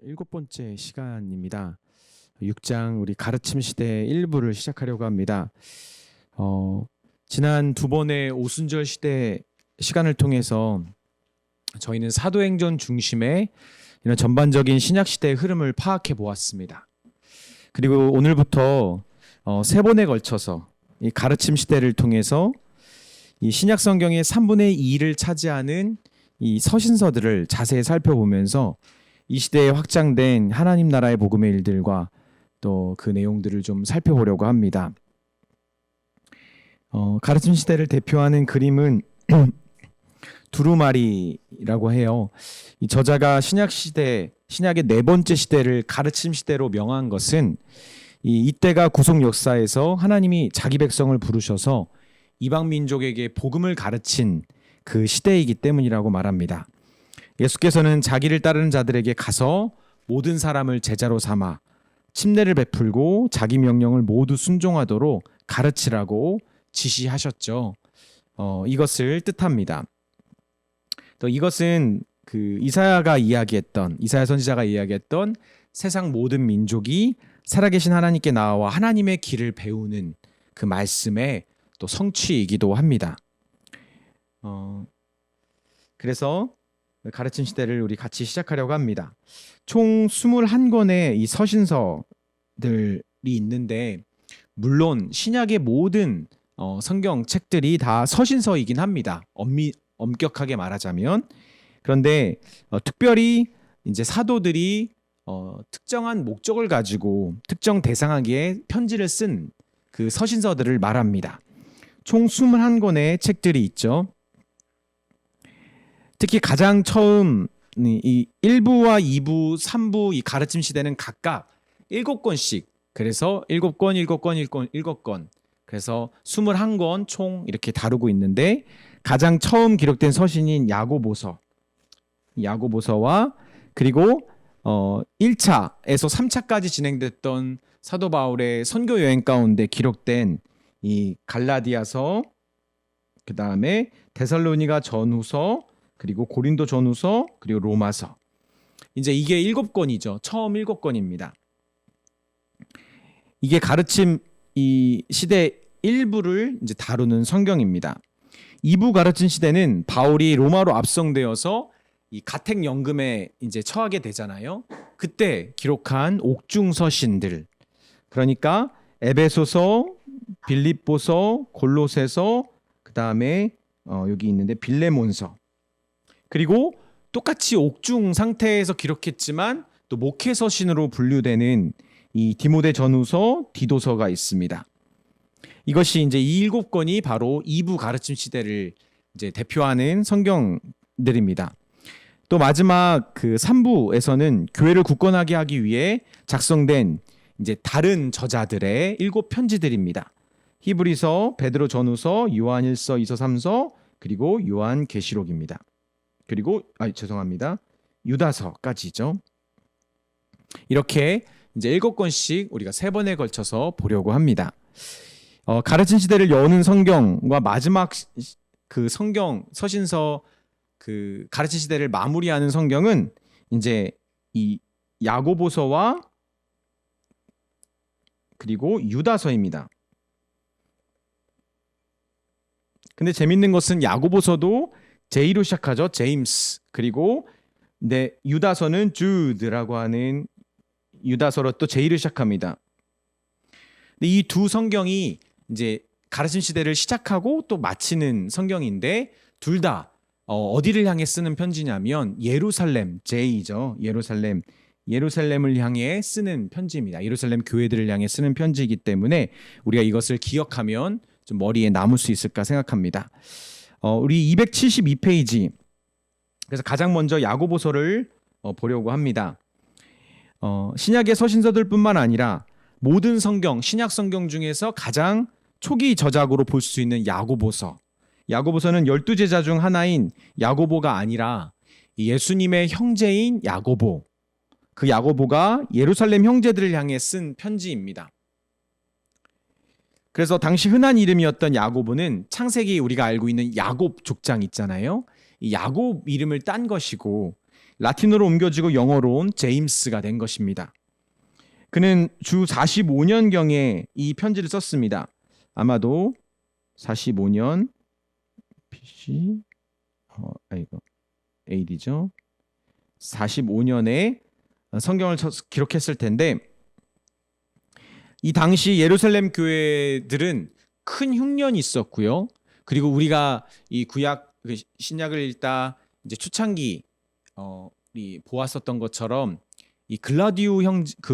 7번째 시간입니다. 6장 우리 가르침 시대 1부를 시작하려고 합니다. 지난 두 번의 오순절 시대 시간을 통해서 저희는 사도행전 중심의 이런 전반적인 신약 시대의 흐름을 파악해 보았습니다. 그리고 오늘부터 세 번에 걸쳐서 이 가르침 시대를 통해서 이 신약 성경의 3분의 2를 차지하는 이 서신서들을 자세히 살펴보면서 이 시대에 확장된 하나님 나라의 복음의 일들과 또 그 내용들을 좀 살펴보려고 합니다. 가르침 시대를 대표하는 그림은 두루마리라고 해요. 이 저자가 신약의 네 번째 시대를 가르침 시대로 명한 것은 이때가 구속 역사에서 하나님이 자기 백성을 부르셔서 이방 민족에게 복음을 가르친 그 시대이기 때문이라고 말합니다. 예수께서는 자기를 따르는 자들에게 가서 모든 사람을 제자로 삼아 침례를 베풀고 자기 명령을 모두 순종하도록 가르치라고 지시하셨죠. 이것을 뜻합니다. 또 이것은 그 이사야 선지자가 이야기했던 세상 모든 민족이 살아계신 하나님께 나와 하나님의 길을 배우는 그 말씀의 또 성취이기도 합니다. 그래서 가르침 시대를 우리 같이 시작하려고 합니다. 총 21권의 이 서신서들이 있는데 물론 신약의 모든 성경 책들이 다 서신서이긴 합니다. 엄격하게 말하자면. 그런데 특별히 이제 사도들이 특정한 목적을 가지고 특정 대상에게 편지를 쓴 그 서신서들을 말합니다. 총 21권의 책들이 있죠. 특히 가장 처음 이 1부와 2부, 3부 이 가르침 시대는 각각 7권씩, 그래서 7권 그래서 21권 총 이렇게 다루고 있는데 가장 처음 기록된 서신인 야고보서와 그리고 1차에서 3차까지 진행됐던 사도 바울의 선교 여행 가운데 기록된 이 갈라디아서, 그 다음에 데살로니가 전후서, 그리고 고린도 전후서, 그리고 로마서. 이제 이게 7권이죠. 처음 7권입니다. 이게 가르침 이 시대 일부를 이제 다루는 성경입니다. 2부 가르침 시대는 바울이 로마로 압송되어서 이 가택 연금에 이제 처하게 되잖아요. 그때 기록한 옥중 서신들. 그러니까 에베소서, 빌립보서, 골로새서, 그다음에 여기 있는데 빌레몬서. 그리고 똑같이 옥중 상태에서 기록했지만 또 목회 서신으로 분류되는 이 디모데 전후서, 디도서가 있습니다. 이것이 이제 이 7권이 바로 2부 가르침 시대를 이제 대표하는 성경들입니다. 또 마지막 그 3부에서는 교회를 굳건하게 하기 위해 작성된 이제 다른 저자들의 7편지들입니다. 히브리서, 베드로 전후서, 요한일서, 2서, 3서, 그리고 요한계시록입니다. 그리고 유다서까지죠. 이렇게 이제 7권씩 우리가 3번에 걸쳐서 보려고 합니다. 가르침 시대를 여는 성경과 마지막 그 성경 서신서 그 가르침 시대를 마무리하는 성경은 이제 이 야고보서와 그리고 유다서입니다. 근데 재밌는 것은 야고보서도 J로 시작하죠. 제임스. 그리고 유다서는 주드라고 하는 유다서로 또 J로 시작합니다. 근데 이 두 성경이 이제 가르침 시대를 시작하고 또 마치는 성경인데 둘 다 어디를 향해 쓰는 편지냐면 예루살렘, J죠. 예루살렘을 향해 쓰는 편지입니다. 예루살렘 교회들을 향해 쓰는 편지이기 때문에 우리가 이것을 기억하면 좀 머리에 남을 수 있을까 생각합니다. 우리 272페이지. 그래서 가장 먼저 야고보서를 보려고 합니다. 신약의 서신서들뿐만 아니라 모든 성경, 신약 성경 중에서 가장 초기 저작으로 볼 수 있는 야고보서. 야고보서는 12제자 중 하나인 야고보가 아니라 예수님의 형제인 야고보. 그 야고보가 예루살렘 형제들을 향해 쓴 편지입니다. 그래서 당시 흔한 이름이었던 야고보는 창세기 우리가 알고 있는 야곱 족장 있잖아요. 이 야곱 이름을 딴 것이고 라틴어로 옮겨지고 영어로 온 제임스가 된 것입니다. 그는 주 45년경에 이 편지를 썼습니다. 아마도 45년 BC AD죠. 45년에 성경을 기록했을 텐데 이 당시 예루살렘 교회들은 큰 흉년이 있었고요. 그리고 우리가 이 구약 신약을 읽다 이제 초창기 보았었던 것처럼 이 글라디우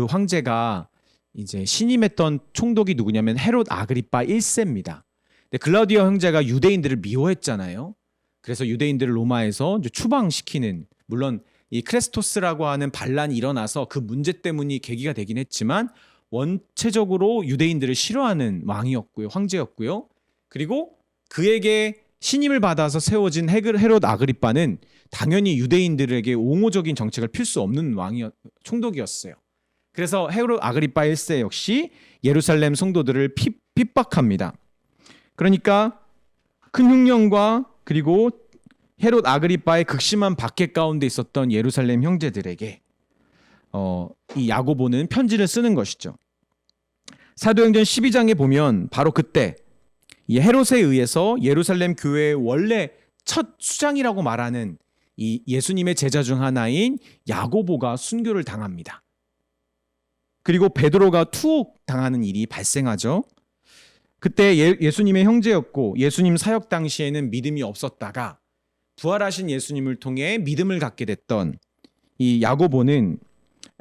황제가 이제 신임했던 총독이 누구냐면 헤롯 아그리파 1세입니다. 근데 글라디우 형제가 유대인들을 미워했잖아요. 그래서 유대인들을 로마에서 이제 추방시키는, 물론 이 크레스토스라고 하는 반란이 일어나서 그 문제 때문이 계기가 되긴 했지만 원체적으로 유대인들을 싫어하는 왕이었고요, 황제였고요. 그리고 그에게 신임을 받아서 세워진 헤롯 아그리파는 당연히 유대인들에게 옹호적인 정책을 필 수 없는 총독이었어요. 그래서 헤롯 아그리파 1세 역시 예루살렘 성도들을 핍박합니다. 그러니까 큰 흉년과 그리고 헤롯 아그리파의 극심한 박해 가운데 있었던 예루살렘 형제들에게 이 야고보는 편지를 쓰는 것이죠. 사도행전 12장에 보면 바로 그때 이 헤롯에 의해서 예루살렘 교회의 원래 첫 수장이라고 말하는 이 예수님의 제자 중 하나인 야고보가 순교를 당합니다. 그리고 베드로가 투옥당하는 일이 발생하죠. 그때 예수님의 형제였고 예수님 사역 당시에는 믿음이 없었다가 부활하신 예수님을 통해 믿음을 갖게 됐던 이 야고보는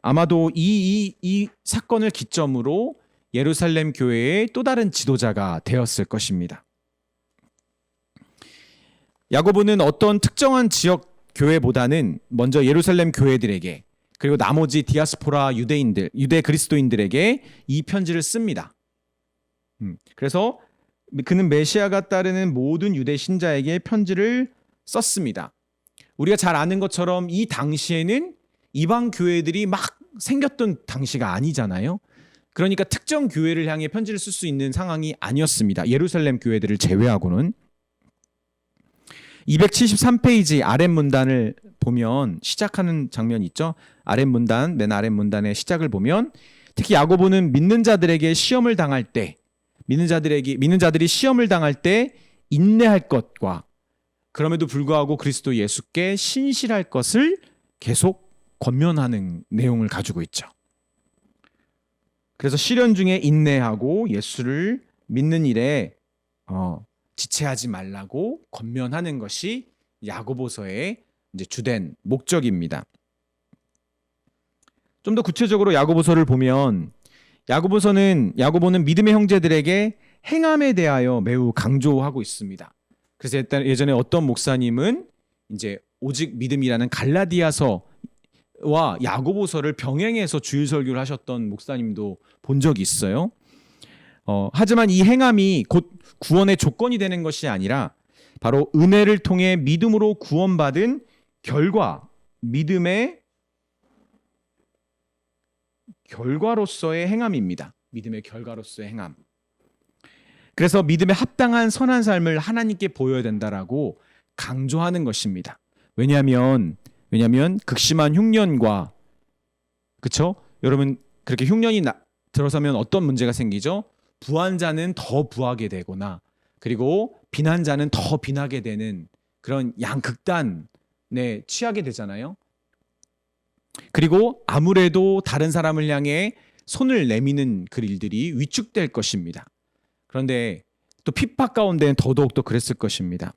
아마도 이 사건을 기점으로 예루살렘 교회의 또 다른 지도자가 되었을 것입니다. 야고보는 어떤 특정한 지역 교회보다는 먼저 예루살렘 교회들에게 그리고 나머지 디아스포라 유대인들, 유대 그리스도인들에게 이 편지를 씁니다. 그래서 그는 메시아가 따르는 모든 유대 신자에게 편지를 썼습니다. 우리가 잘 아는 것처럼 이 당시에는 이방 교회들이 막 생겼던 당시가 아니잖아요. 그러니까 특정 교회를 향해 편지를 쓸 수 있는 상황이 아니었습니다. 예루살렘 교회들을 제외하고는. 273페이지 아랫문단을 보면 시작하는 장면이 있죠. 아랫문단, 맨 아랫문단의 시작을 보면 특히 야고보는 믿는 자들에게 시험을 당할 때, 믿는 자들이 시험을 당할 때 인내할 것과 그럼에도 불구하고 그리스도 예수께 신실할 것을 계속 권면하는 내용을 가지고 있죠. 그래서 시련 중에 인내하고 예수를 믿는 일에 지체하지 말라고 권면하는 것이 야고보서의 이제 주된 목적입니다. 좀 더 구체적으로 야고보서를 보면 야고보는 믿음의 형제들에게 행함에 대하여 매우 강조하고 있습니다. 그래서 예전에 어떤 목사님은 이제 오직 믿음이라는 갈라디아서와 야고보서를 병행해서 주일 설교를 하셨던 목사님도 본 적이 있어요. 하지만 이 행함이 곧 구원의 조건이 되는 것이 아니라 바로 은혜를 통해 믿음으로 구원받은 결과, 믿음의 결과로서의 행함입니다. 믿음의 결과로서의 행함. 그래서 믿음에 합당한 선한 삶을 하나님께 보여야 된다라고 강조하는 것입니다. 왜냐하면 극심한 흉년과, 그렇죠? 여러분, 그렇게 흉년이 들어서면 어떤 문제가 생기죠? 부한 자는 더 부하게 되거나 그리고 빈한 자는 더 빈하게 되는 그런 양극단에 취하게 되잖아요. 그리고 아무래도 다른 사람을 향해 손을 내미는 그 일들이 위축될 것입니다. 그런데 또 핍박 가운데는 더더욱 그랬을 것입니다.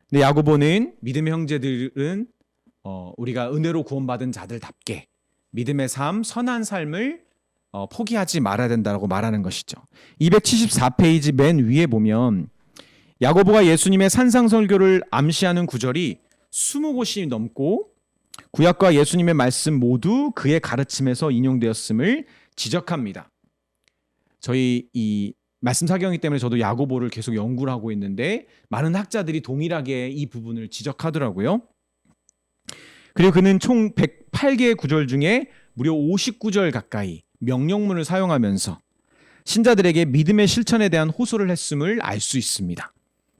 근데 야고보는 믿음의 형제들은 우리가 은혜로 구원받은 자들답게 믿음의 삶, 선한 삶을 포기하지 말아야 된다고 말하는 것이죠. 274페이지 맨 위에 보면 야고보가 예수님의 산상설교를 암시하는 구절이 20곳이 넘고 구약과 예수님의 말씀 모두 그의 가르침에서 인용되었음을 지적합니다. 저희 이 말씀 사경이기 때문에 저도 야고보를 계속 연구를 하고 있는데 많은 학자들이 동일하게 이 부분을 지적하더라고요. 그리고 그는 총 108개의 구절 중에 무려 59절 가까이 명령문을 사용하면서 신자들에게 믿음의 실천에 대한 호소를 했음을 알 수 있습니다.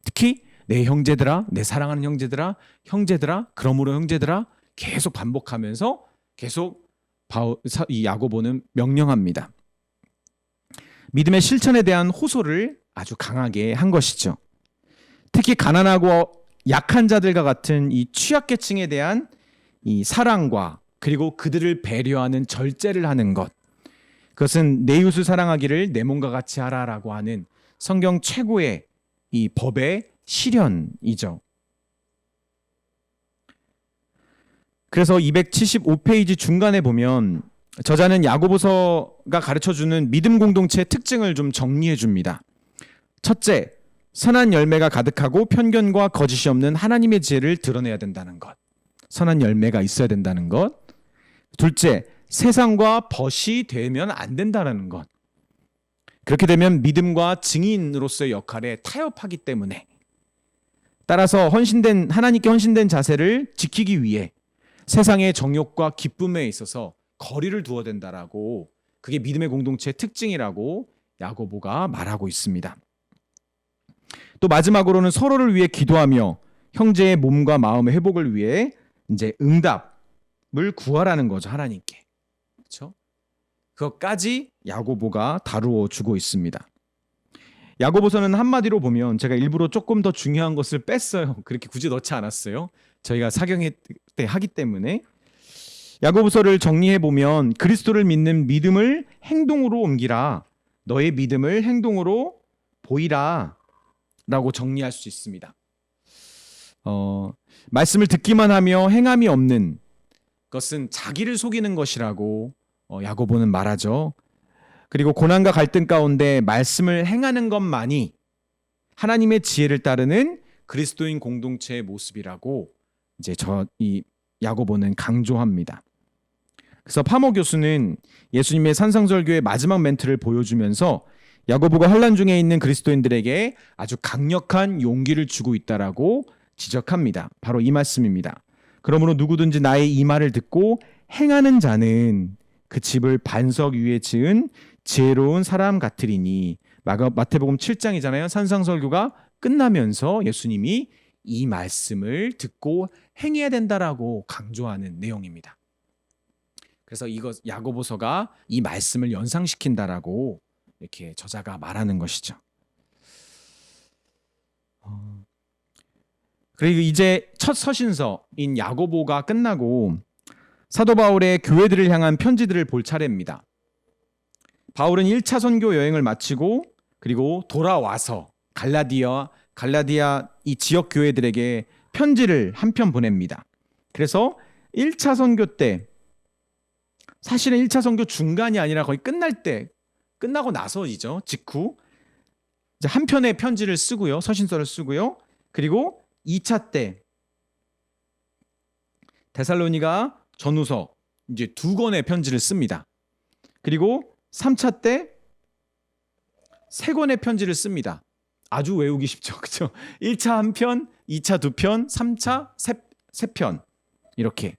특히 내 형제들아, 내 사랑하는 형제들아, 그러므로 형제들아, 계속 반복하면서 계속 이 야고보는 명령합니다. 믿음의 실천에 대한 호소를 아주 강하게 한 것이죠. 특히 가난하고 약한 자들과 같은 이 취약계층에 대한 이 사랑과 그리고 그들을 배려하는 절제를 하는 것, 그것은 내 이웃을 사랑하기를 내 몸과 같이 하라라고 하는 성경 최고의 이 법의 실현이죠. 그래서 275페이지 중간에 보면 저자는 야고보서가 가르쳐주는 믿음 공동체의 특징을 좀 정리해 줍니다. 첫째, 선한 열매가 가득하고 편견과 거짓이 없는 하나님의 지혜를 드러내야 된다는 것. 선한 열매가 있어야 된다는 것. 둘째, 세상과 벗이 되면 안 된다는 것. 그렇게 되면 믿음과 증인으로서의 역할에 타협하기 때문에, 따라서 하나님께 헌신된 자세를 지키기 위해 세상의 정욕과 기쁨에 있어서 거리를 두어야 된다라고, 그게 믿음의 공동체의 특징이라고 야고보가 말하고 있습니다. 또 마지막으로는 서로를 위해 기도하며 형제의 몸과 마음의 회복을 위해 이제 응답을 구하라는 거죠, 하나님께. 그렇죠? 그것까지 야고보가 다루어 주고 있습니다. 야고보서는 한마디로 보면, 제가 일부러 조금 더 중요한 것을 뺐어요. 그렇게 굳이 넣지 않았어요. 저희가 사경회 때 하기 때문에. 야고보서를 정리해 보면, 그리스도를 믿는 믿음을 행동으로 옮기라, 너의 믿음을 행동으로 보이라 라고 정리할 수 있습니다. 말씀을 듣기만 하며 행함이 없는 것은 자기를 속이는 것이라고 야고보는 말하죠. 그리고 고난과 갈등 가운데 말씀을 행하는 것만이 하나님의 지혜를 따르는 그리스도인 공동체의 모습이라고 이제 이 야고보는 강조합니다. 그래서 파모 교수는 예수님의 산상설교의 마지막 멘트를 보여주면서 야고보가 환난 중에 있는 그리스도인들에게 아주 강력한 용기를 주고 있다라고 지적합니다. 바로 이 말씀입니다. 그러므로 누구든지 나의 이 말을 듣고 행하는 자는 그 집을 반석 위에 지은 지혜로운 사람 같으리니. 마태복음 7장이잖아요. 산상설교가 끝나면서 예수님이 이 말씀을 듣고 행해야 된다라고 강조하는 내용입니다. 그래서 야고보서가 이 말씀을 연상시킨다라고 이렇게 저자가 말하는 것이죠. 그리고 이제 첫 서신서인 야고보가 끝나고 사도 바울의 교회들을 향한 편지들을 볼 차례입니다. 바울은 1차 선교 여행을 마치고 그리고 돌아와서 갈라디아 이 지역 교회들에게 편지를 한 편 보냅니다. 그래서 1차 선교 때, 사실은 1차 선교 중간이 아니라 거의 끝나고 나서이죠. 직후 이제 한 편의 편지를 쓰고요. 서신서를 쓰고요. 그리고 2차 때 데살로니가 전후서 이제 2권의 편지를 씁니다. 그리고 3차 때 3권의 편지를 씁니다. 아주 외우기 쉽죠. 그렇죠? 1차 1편, 2차 2편, 3차 3편 이렇게.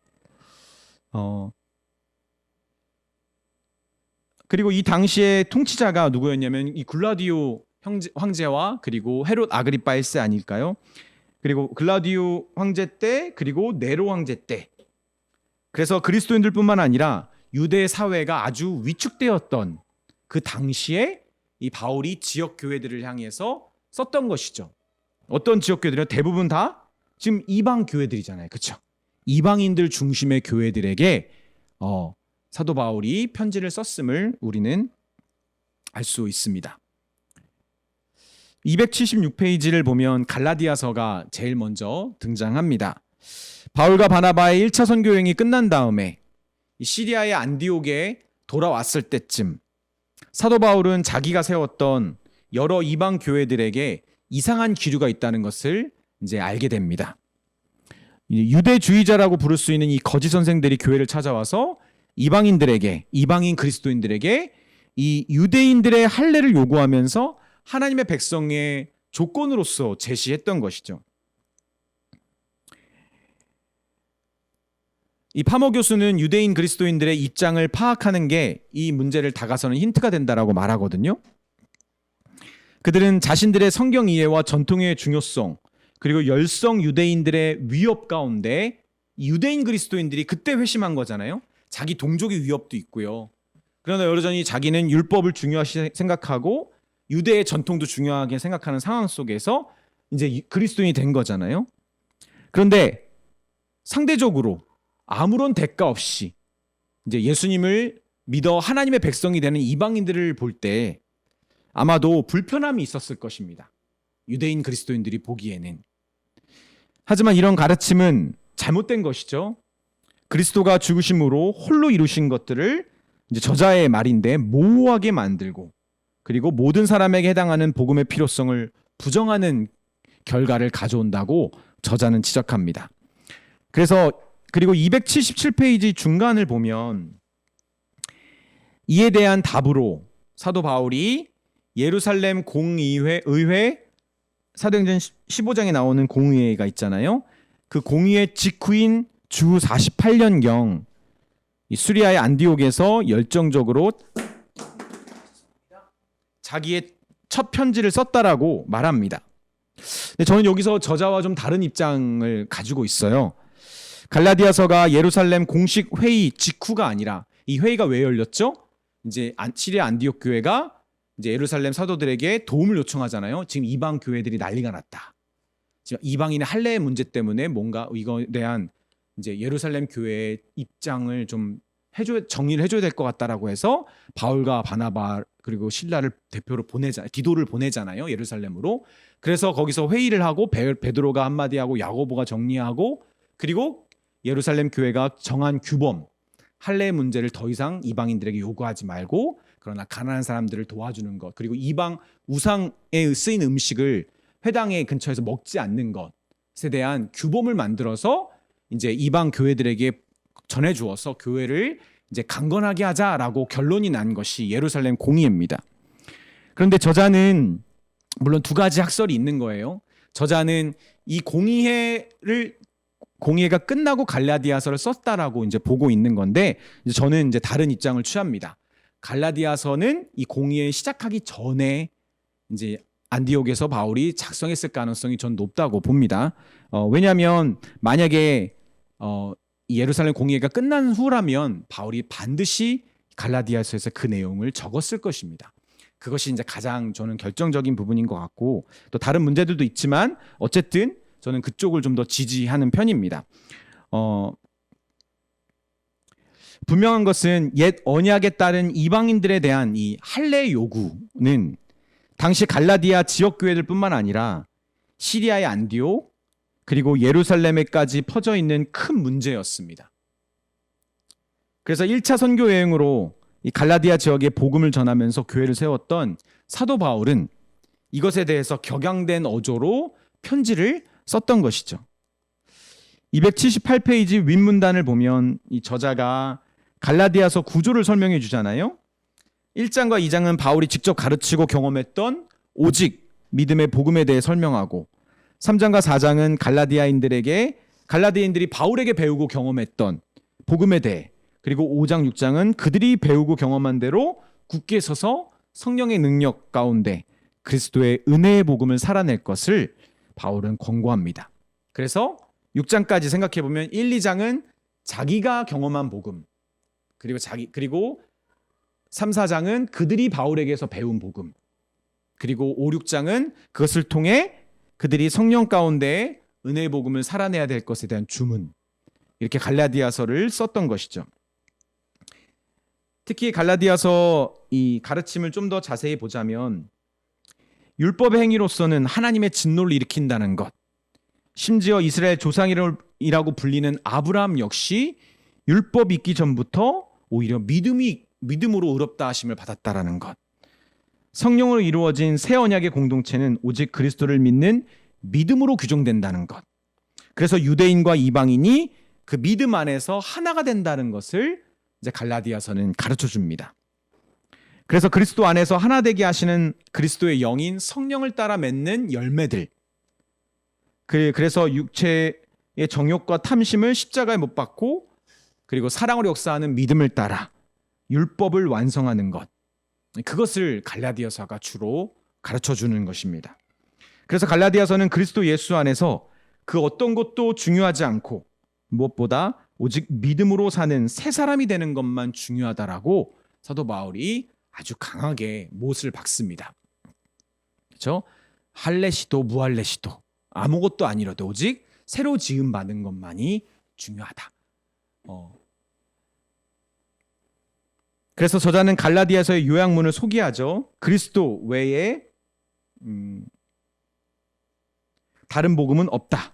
그리고 이 당시에 통치자가 누구였냐면 이 글라디오 황제와 그리고 헤롯 아그리파 1세 아닐까요? 그리고 글라디오 황제 때 그리고 네로 황제 때. 그래서 그리스도인들뿐만 아니라 유대 사회가 아주 위축되었던 그 당시에 이 바울이 지역 교회들을 향해서 썼던 것이죠. 어떤 지역 교회들은 대부분 다 지금 이방 교회들이잖아요. 그렇죠? 이방인들 중심의 교회들에게 사도 바울이 편지를 썼음을 우리는 알 수 있습니다. 276페이지를 보면 갈라디아서가 제일 먼저 등장합니다. 바울과 바나바의 1차 선교 여행이 끝난 다음에 시리아의 안디옥에 돌아왔을 때쯤 사도 바울은 자기가 세웠던 여러 이방 교회들에게 이상한 기류가 있다는 것을 이제 알게 됩니다. 유대주의자라고 부를 수 있는 이 거짓 선생들이 교회를 찾아와서 이방인 그리스도인들에게 이 유대인들의 할례를 요구하면서 하나님의 백성의 조건으로서 제시했던 것이죠. 이 파모 교수는 유대인 그리스도인들의 입장을 파악하는 게 이 문제를 다가서는 힌트가 된다라고 말하거든요. 그들은 자신들의 성경 이해와 전통의 중요성, 그리고 열성 유대인들의 위협 가운데 유대인 그리스도인들이 그때 회심한 거잖아요. 자기 동족의 위협도 있고요. 그러나 여전히 자기는 율법을 중요하게 생각하고 유대의 전통도 중요하게 생각하는 상황 속에서 이제 그리스도인이 된 거잖아요. 그런데 상대적으로 아무런 대가 없이 이제 예수님을 믿어 하나님의 백성이 되는 이방인들을 볼 때 아마도 불편함이 있었을 것입니다. 유대인 그리스도인들이 보기에는. 하지만 이런 가르침은 잘못된 것이죠. 그리스도가 죽으심으로 홀로 이루신 것들을 이제 저자의 말인데 모호하게 만들고 그리고 모든 사람에게 해당하는 복음의 필요성을 부정하는 결과를 가져온다고 저자는 지적합니다. 그리고 277페이지 중간을 보면 이에 대한 답으로 사도 바울이 예루살렘 의회 사도행전 15장에 나오는 공의회가 있잖아요. 그 공의회 직후인 주 48년경 수리아의 안디옥에서 열정적으로 자기의 첫 편지를 썼다라고 말합니다. 근데 저는 여기서 저자와 좀 다른 입장을 가지고 있어요. 갈라디아서가 예루살렘 공식 회의 직후가 아니라 이 회의가 왜 열렸죠? 이제 시리아 안디옥 교회가 이제 예루살렘 사도들에게 도움을 요청하잖아요. 지금 이방 교회들이 난리가 났다. 지금 이방인의 할례 문제 때문에 뭔가 이거에 대한 이제 예루살렘 교회의 입장을 좀 정리를 해줘야 될 것 같다라고 해서 바울과 바나바 그리고 실라를 대표로 디도를 보내잖아요. 예루살렘으로. 그래서 거기서 회의를 하고 베드로가 한마디 하고 야고보가 정리하고 그리고 예루살렘 교회가 정한 규범 할례 문제를 더 이상 이방인들에게 요구하지 말고 그러나 가난한 사람들을 도와주는 것 그리고 이방 우상에 쓰인 음식을 회당의 근처에서 먹지 않는 것에 대한 규범을 만들어서 이제 이방 교회들에게 전해주어서 교회를 이제 강건하게 하자라고 결론이 난 것이 예루살렘 공의회입니다. 그런데 저자는 물론 두 가지 학설이 있는 거예요. 저자는 이 공의회가 끝나고 갈라디아서를 썼다라고 이제 보고 있는 건데 이제 저는 이제 다른 입장을 취합니다. 갈라디아서는 이 공의회 시작하기 전에 이제 안디옥에서 바울이 작성했을 가능성이 전 높다고 봅니다. 왜냐하면 만약에 이 예루살렘 공의회가 끝난 후라면 바울이 반드시 갈라디아서에서 그 내용을 적었을 것입니다. 그것이 이제 가장 저는 결정적인 부분인 것 같고 또 다른 문제들도 있지만 어쨌든 저는 그쪽을 좀 더 지지하는 편입니다. 분명한 것은 옛 언약에 따른 이방인들에 대한 이 할례 요구는 당시 갈라디아 지역 교회들뿐만 아니라 시리아의 안디옥 그리고 예루살렘에까지 퍼져 있는 큰 문제였습니다. 그래서 1차 선교 여행으로 이 갈라디아 지역에 복음을 전하면서 교회를 세웠던 사도 바울은 이것에 대해서 격양된 어조로 편지를 썼던 것이죠. 278페이지 윗문단을 보면 이 저자가 갈라디아서 구조를 설명해 주잖아요. 1장과 2장은 바울이 직접 가르치고 경험했던 오직 믿음의 복음에 대해 설명하고 3장과 4장은 갈라디아인들이 바울에게 배우고 경험했던 복음에 대해 그리고 5장 6장은 그들이 배우고 경험한 대로 굳게 서서 성령의 능력 가운데 그리스도의 은혜의 복음을 살아낼 것을 바울은 권고합니다. 그래서 6장까지 생각해 보면 1, 2장은 자기가 경험한 복음 그리고 3, 4장은 그들이 바울에게서 배운 복음 그리고 5, 6장은 그것을 통해 그들이 성령 가운데 은혜의 복음을 살아내야 될 것에 대한 주문 이렇게 갈라디아서를 썼던 것이죠. 특히 갈라디아서 이 가르침을 좀 더 자세히 보자면 율법의 행위로서는 하나님의 진노를 일으킨다는 것 심지어 이스라엘 조상이라고 불리는 아브라함 역시 율법 있기 전부터 오히려 믿음으로 의롭다 하심을 받았다라는 것 성령으로 이루어진 새 언약의 공동체는 오직 그리스도를 믿는 믿음으로 규정된다는 것 그래서 유대인과 이방인이 그 믿음 안에서 하나가 된다는 것을 이제 갈라디아서는 가르쳐 줍니다. 그래서 그리스도 안에서 하나 되게 하시는 그리스도의 영인 성령을 따라 맺는 열매들 그래서 육체의 정욕과 탐심을 십자가에 못 박고 그리고 사랑으로 역사하는 믿음을 따라 율법을 완성하는 것 그것을 갈라디아서가 주로 가르쳐 주는 것입니다. 그래서 갈라디아서는 그리스도 예수 안에서 그 어떤 것도 중요하지 않고 무엇보다 오직 믿음으로 사는 새 사람이 되는 것만 중요하다라고 사도 바울이 아주 강하게 못을 박습니다. 그렇죠? 할례 시도 무할례 시도 아무것도 아니라도 오직 새로 지음 받은 것만이 중요하다. 그래서 저자는 갈라디아서의 요약문을 소개하죠. 그리스도 외에 다른 복음은 없다.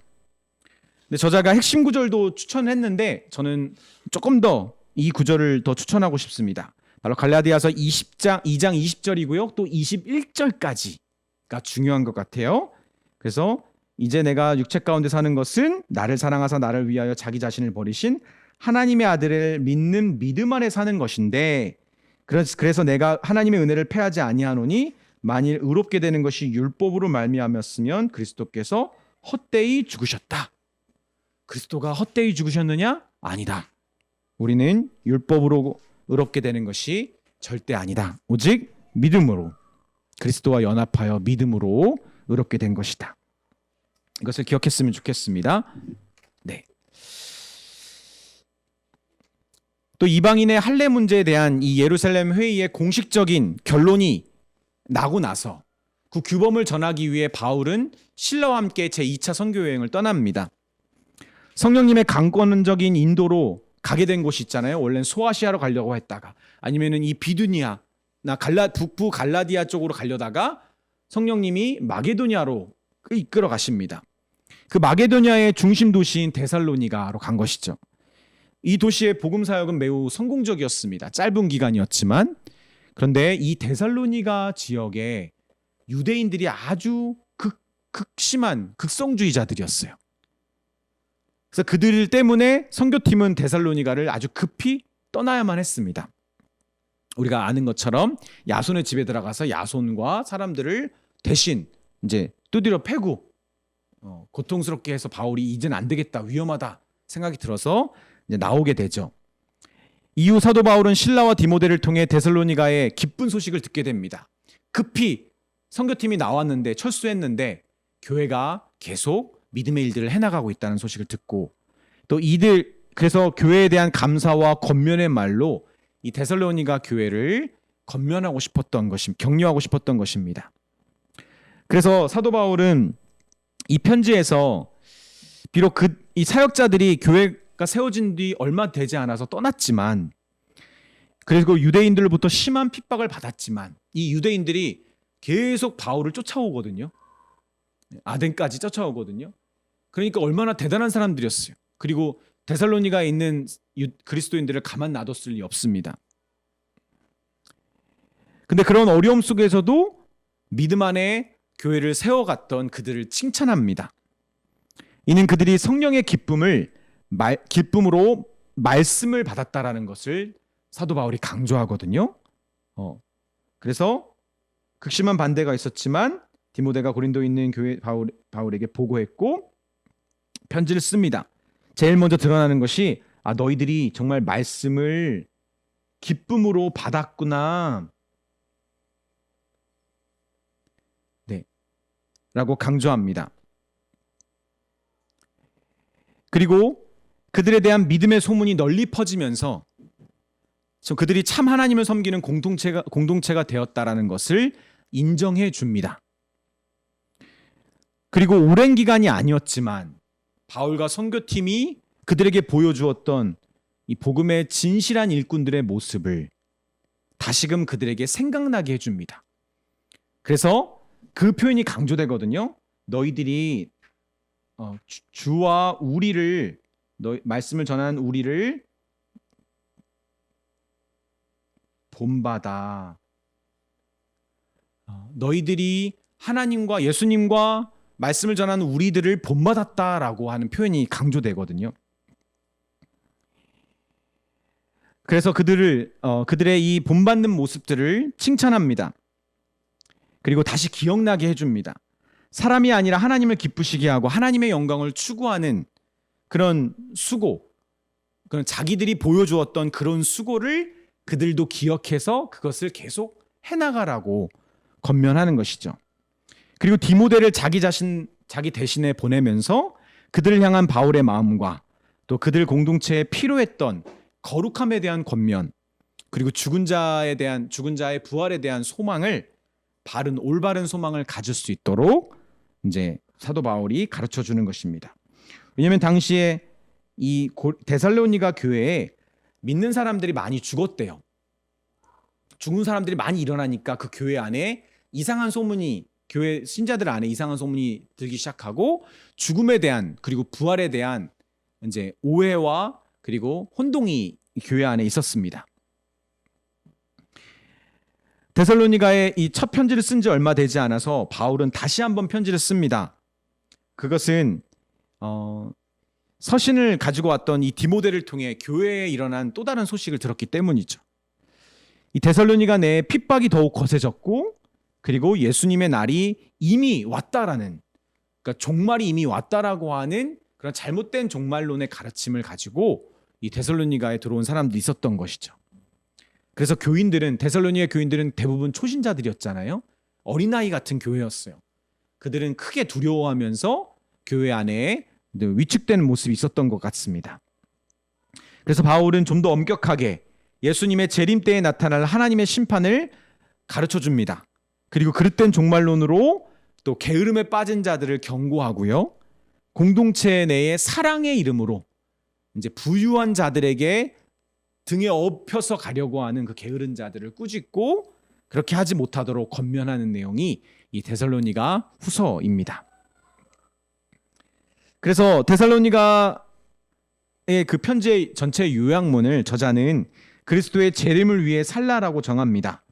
근데 저자가 핵심 구절도 추천했는데 저는 조금 더 이 구절을 더 추천하고 싶습니다. 바로 갈라디아서 2장 20절이고요. 또 21절까지가 중요한 것 같아요. 그래서 이제 내가 육체 가운데 사는 것은 나를 사랑하사 나를 위하여 자기 자신을 버리신 하나님의 아들을 믿는 믿음 안에 사는 것인데, 그래서 내가 하나님의 은혜를 패하지 아니하노니 만일 의롭게 되는 것이 율법으로 말미암았으면 그리스도께서 헛되이 죽으셨다. 그리스도가 헛되이 죽으셨느냐? 아니다. 우리는 율법으로 의롭게 되는 것이 절대 아니다. 오직 믿음으로, 그리스도와 연합하여 믿음으로 의롭게 된 것이다. 이것을 기억했으면 좋겠습니다. 네. 또 이방인의 할례 문제에 대한 이 예루살렘 회의의 공식적인 결론이 나고 나서 그 규범을 전하기 위해 바울은 실라와 함께 제2차 선교 여행을 떠납니다. 성령님의 강권적인 인도로 가게 된 곳이 있잖아요. 원래는 소아시아로 가려고 했다가, 아니면은 이 비두니아나 북부 갈라디아 쪽으로 가려다가 성령님이 마게도니아로 이끌어 가십니다. 그 마게도니아의 중심 도시인 데살로니가로 간 것이죠. 이 도시의 복음 사역은 매우 성공적이었습니다. 짧은 기간이었지만. 그런데 이 데살로니가 지역에 유대인들이 아주 극심한 극성주의자들이었어요. 그래서 그들 때문에 선교팀은 데살로니가를 아주 급히 떠나야만 했습니다. 우리가 아는 것처럼 야손의 집에 들어가서 야손과 사람들을 대신 이제 두드려 패고 고통스럽게 해서 바울이 이제는 안 되겠다, 위험하다 생각이 들어서 이제 나오게 되죠. 이후 사도 바울은 실라와 디모데를 통해 데살로니가의 기쁜 소식을 듣게 됩니다. 급히 선교팀이 나왔는데, 철수했는데 교회가 계속 믿음의 일들을 해나가고 있다는 소식을 듣고, 또 그래서 교회에 대한 감사와 권면의 말로 이 데살로니가 교회를 격려하고 싶었던 것입니다. 그래서 사도 바울은 이 편지에서 비록 이 사역자들이 교회가 세워진 뒤 얼마 되지 않아서 떠났지만, 그리고 유대인들로부터 심한 핍박을 받았지만, 이 유대인들이 계속 바울을 쫓아오거든요. 아덴까지 쫓아오거든요. 그러니까 얼마나 대단한 사람들이었어요. 그리고 데살로니가에 있는 그리스도인들을 가만 놔뒀을 리 없습니다. 근데 그런 어려움 속에서도 믿음 안에 교회를 세워갔던 그들을 칭찬합니다. 이는 그들이 성령의 기쁨으로 말씀을 받았다라는 것을 사도 바울이 강조하거든요. 그래서 극심한 반대가 있었지만 디모데가 고린도에 있는 교회 바울에게 보고했고 편지를 씁니다. 제일 먼저 드러나는 것이 너희들이 정말 말씀을 기쁨으로 받았구나, 네, 라고 강조합니다. 그리고 그들에 대한 믿음의 소문이 널리 퍼지면서 그들이 참 하나님을 섬기는 공동체가 되었다라는 것을 인정해 줍니다. 그리고 오랜 기간이 아니었지만 바울과 선교팀이 그들에게 보여주었던 이 복음의 진실한 일꾼들의 모습을 다시금 그들에게 생각나게 해줍니다. 그래서 그 표현이 강조되거든요. 너희들이 주와 우리를, 말씀을 전한 우리를 본받아. 너희들이 하나님과 예수님과 말씀을 전하는 우리들을 본받았다라고 하는 표현이 강조되거든요. 그래서 그들의 이 본받는 모습들을 칭찬합니다. 그리고 다시 기억나게 해줍니다. 사람이 아니라 하나님을 기쁘시게 하고 하나님의 영광을 추구하는 그런 수고, 그런 자기들이 보여주었던 그런 수고를 그들도 기억해서 그것을 계속 해나가라고 권면하는 것이죠. 그리고 디모데를 자기 대신에 보내면서 그들을 향한 바울의 마음과 또 그들 공동체에 필요했던 거룩함에 대한 권면, 그리고 죽은 자의 부활에 대한 소망을 올바른 소망을 가질 수 있도록 이제 사도 바울이 가르쳐 주는 것입니다. 왜냐하면 당시에 이 데살로니가 교회에 믿는 사람들이 많이 죽었대요. 죽은 사람들이 많이 일어나니까 그 교회 안에 이상한 소문이, 교회 신자들 안에 이상한 소문이 들기 시작하고, 죽음에 대한 그리고 부활에 대한 이제 오해와 그리고 혼동이 교회 안에 있었습니다. 데살로니가에 이 첫 편지를 쓴 지 얼마 되지 않아서 바울은 다시 한번 편지를 씁니다. 그것은 서신을 가지고 왔던 이 디모데를 통해 교회에 일어난 또 다른 소식을 들었기 때문이죠. 이 데살로니가 내에 핍박이 더욱 거세졌고, 그리고 예수님의 날이 이미 왔다라는, 그러니까 종말이 이미 왔다라고 하는 그런 잘못된 종말론의 가르침을 가지고 이 데살로니가에 들어온 사람들이 있었던 것이죠. 그래서 데살로니가 교인들은 대부분 초신자들이었잖아요. 어린아이 같은 교회였어요. 그들은 크게 두려워하면서 교회 안에 위축되는 모습이 있었던 것 같습니다. 그래서 바울은 좀 더 엄격하게 예수님의 재림 때에 나타날 하나님의 심판을 가르쳐 줍니다. 그리고 그릇된 종말론으로 또 게으름에 빠진 자들을 경고하고요. 공동체 내의 사랑의 이름으로 이제 부유한 자들에게 등에 업혀서 가려고 하는 그 게으른 자들을 꾸짖고 그렇게 하지 못하도록 권면하는 내용이 이 데살로니가 후서입니다. 그래서 데살로니가의 그 편지의 전체 요약문을 저자는 그리스도의 재림을 위해 살라라고 정합니다.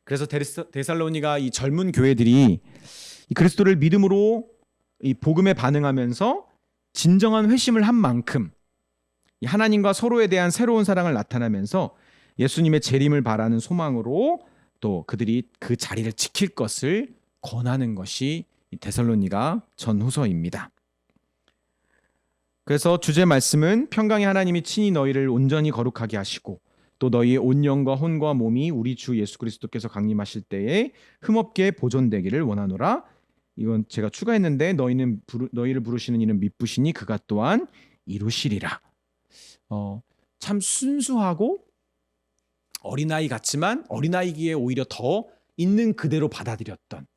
그래서 데살로니가 이 젊은 교회들이 이 그리스도를 믿음으로 이 복음에 반응하면서 진정한 회심을 한 만큼 하나님과 서로에 대한 새로운 사랑을 나타나면서 예수님의 재림을 바라는 소망으로 또 그들이 그 자리를 지킬 것을 권하는 것이 데살로니가 전후서입니다. 그래서 주제 말씀은 평강의 하나님이 친히 너희를 온전히 거룩하게 하시고 또 너희의 온 영과 혼과 몸이 우리 주 예수 그리스도께서 강림하실 때에 흠없게 보존되기를 원하노라. 이건 제가 추가했는데 너희를 부르시는 이는 미쁘시니 그가 또한 이루시리라. 참 순수하고 어린아이 같지만 어린아이기에 오히려 더 있는 그대로 받아들였던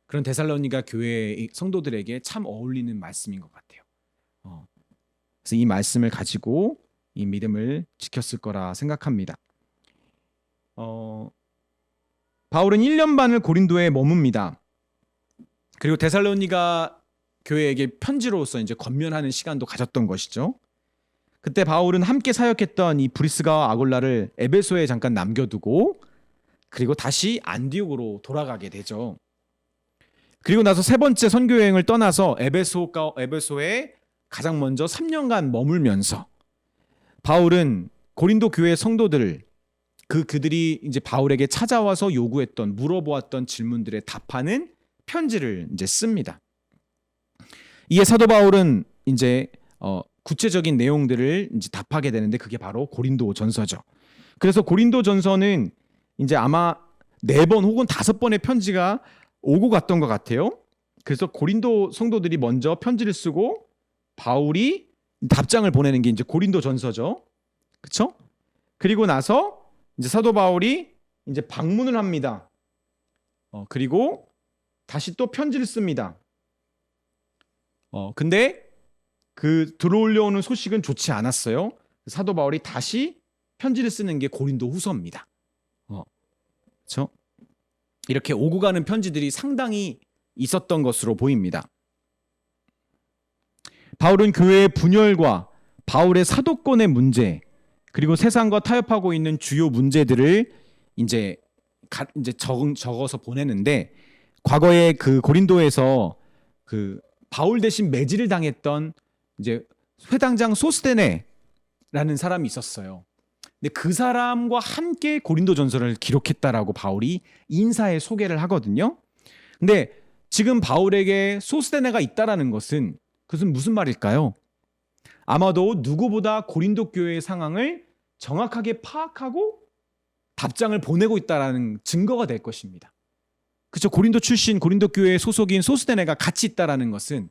그런 데살로니가 교회의 성도들에게 참 어울리는 말씀인 것 같아요. 그래서 이 말씀을 가지고 이 믿음을 지켰을 거라 생각합니다. 바울은 1년 반을 고린도에 머뭅니다. 그리고 데살로니가 교회에게 편지로서 이제 권면하는 시간도 가졌던 것이죠. 그때 바울은 함께 사역했던 이 브리스가와 아골라를 에베소에 잠깐 남겨두고 그리고 다시 안디옥으로 돌아가게 되죠. 그리고 나서 세 번째 선교 여행을 떠나서 에베소에 가장 먼저 3년간 머물면서 바울은 고린도 교회 성도들을 그들이 이제 바울에게 찾아와서 요구했던 물어보았던 질문들에 답하는 편지를 이제 씁니다. 이에 사도 바울은 이제 구체적인 내용들을 이제 답하게 되는데 그게 바로 고린도전서죠. 그래서 고린도전서는 이제 아마 4번 혹은 5번의 편지가 오고 갔던 것 같아요. 그래서 고린도 성도들이 먼저 편지를 쓰고 바울이 답장을 보내는 게 이제 고린도전서죠. 그렇죠? 그리고 나서 이제 사도 바울이 이제 방문을 합니다. 그리고 다시 또 편지를 씁니다. 근데 그 들어올려오는 소식은 좋지 않았어요. 사도 바울이 다시 편지를 쓰는 게 고린도 후서입니다. 그렇죠? 이렇게 오고 가는 편지들이 상당히 있었던 것으로 보입니다. 바울은 교회의 분열과 바울의 사도권의 문제 그리고 세상과 타협하고 있는 주요 문제들을 이제 적어서 보내는데 과거에 그 고린도에서 그 바울 대신 매질을 당했던 이제 회당장 소스데네라는 사람이 있었어요. 근데 그 사람과 함께 고린도전서를 기록했다라고 바울이 인사에 소개를 하거든요. 근데 지금 바울에게 소스데네가 있다라는 것은 그것은 무슨 말일까요? 아마도 누구보다 고린도 교회의 상황을 정확하게 파악하고 답장을 보내고 있다라는 증거가 될 것입니다. 그렇죠? 고린도 출신 고린도 교회 소속인 소스데네가 같이 있다라는 것은